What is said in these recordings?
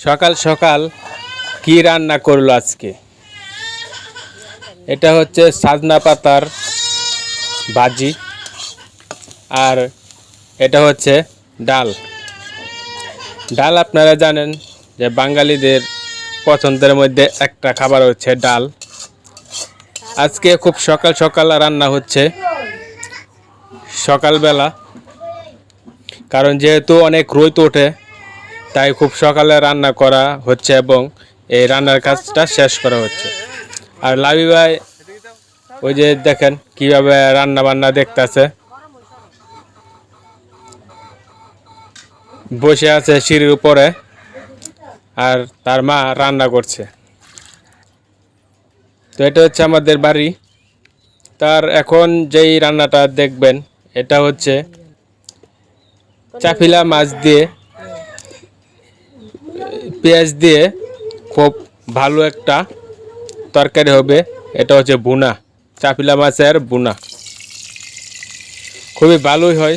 সকাল সকাল কি রান্না করলো আজকে? এটা হচ্ছে সাজনা পাতার ভাজি, আর এটা হচ্ছে ডাল। ডাল আপনারা জানেন যে বাঙালিদের পছন্দের মধ্যে একটা খাবার হচ্ছে ডাল। আজকে খুব সকাল সকাল রান্না হচ্ছে, সকালবেলা, কারণ যেহেতু অনেক রোদ ওঠে তাই খুব সকালে রান্না করা হচ্ছে এবং এই রান্নার কাজটা শেষ করা হচ্ছে। আর লাবি ভাই ওই যে দেখেন কিভাবে রান্না বান্না দেখতেছে, বসে আছে সিঁড়ির উপরে, আর তার মা রান্না করছে। তো এটা হচ্ছে আমাদের বাড়ি। তার এখন যেই রান্নাটা দেখবেন এটা হচ্ছে চাপিলা মাছ দিয়ে পেঁয়াজ দিয়ে খুব ভালো একটা তরকারি হবে। এটা হচ্ছে বুনা, চাপিলা মাছের বুনা। খুবই ভালোই হয়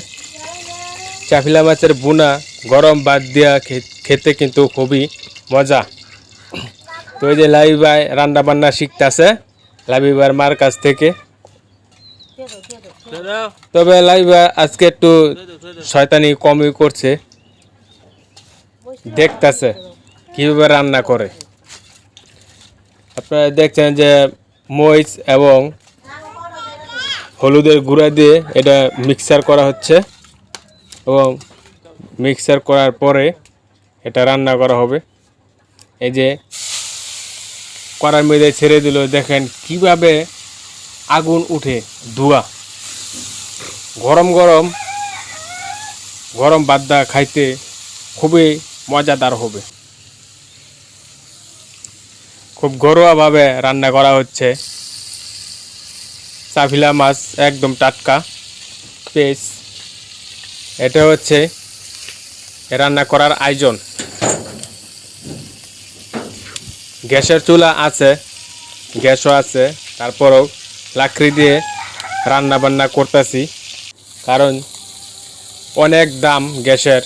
চাপিলা মাছের বুনা, গরম ভাত দিয়া খেতে কিন্তু খুবই মজা। তো এই যে লাবি ভাই রান্না বান্না শিখতেছে লাবি ভাইয়ের মার কাছ থেকে। তবে লাবি ভাই আজকে একটু শয়তানি কমই করছে, দেখতেছে কিভাবে রান্না করে। আপনারা দেখছেন যে মরিচ এবং হলুদের গুঁড়া দিয়ে এটা মিক্সার করা হচ্ছে এবং মিক্সার করার পরে এটা রান্না করা হবে। এই যে কড়ার মধ্যে ছেড়ে দিল, দেখেন কিভাবে আগুন উঠে, ধোঁয়া। গরম গরম গরম বাদ্দা খাইতে খুবই মজাদার হবে। খুব ঘরোয়াভাবে রান্না করা হচ্ছে। চাপিলা মাছ একদম টাটকা ফ্রেশ। এটা হচ্ছে রান্না করার আয়োজন। গ্যাসের চুলা আছে, গ্যাসও আছে, তারপরেও লাকড়ি দিয়ে রান্না বান্না করতেছি, কারণ অনেক দাম গ্যাসের।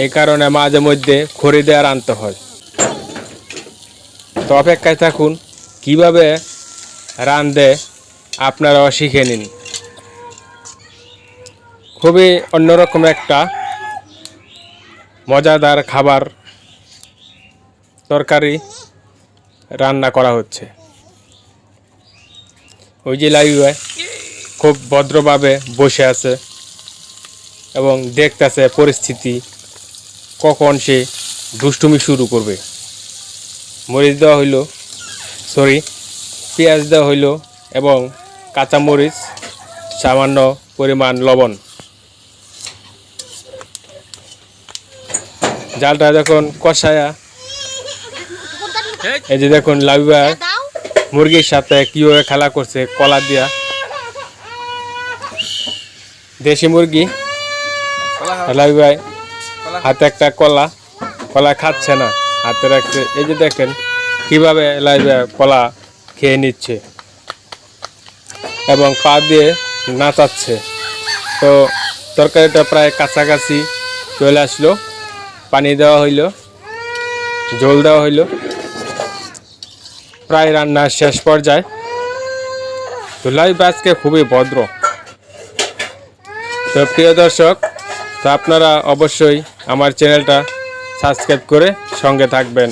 এই কারণে মাঝে মধ্যে খড়ি দিয়ে আনতে হয়। তো অপেক্ষায় থাকুন কিভাবে রাঁধে, আপনারাও শিখে নিন। খুবই অন্যরকম একটা মজাদার খাবার তরকারি রান্না করা হচ্ছে। ওই যে লাবি ভাই খুব ভদ্রভাবে বসে আছে এবং দেখতেছে পরিস্থিতি, কখন সে দুষ্টুমি শুরু করবে। মরিচ দেওয়া হইল, পেঁয়াজ দেওয়া হইল এবং কাঁচামরিচ, সামান্য পরিমাণ লবণ। জালটা যখন কষায়া, এই যে দেখুন লাবি ভাই মুরগির সাথে কিভাবে খেলা করছে কলা দিয়া। দেশি মুরগি, লাবি ভাই হাতে একটা কলা খাচ্ছে না, হাতে রাখছে। এই যে দেখেন কিভাবে লাবি ভাই কলা খেয়ে নিচ্ছে এবং পা দিয়ে নাচাচ্ছে। তো তরকারিটা প্রায় কাছাকাছি চলে আসলো। পানি দেওয়া হইল, ঝোল দেওয়া হইল, প্রায় রান্নার শেষ পর্যায়ে। তো লাবি ভাই আজকে খুবই ভদ্র। তো প্রিয় দর্শক, তো আপনারা অবশ্যই আমার চ্যানেলটা সাবস্ক্রাইব করে সঙ্গে থাকবেন।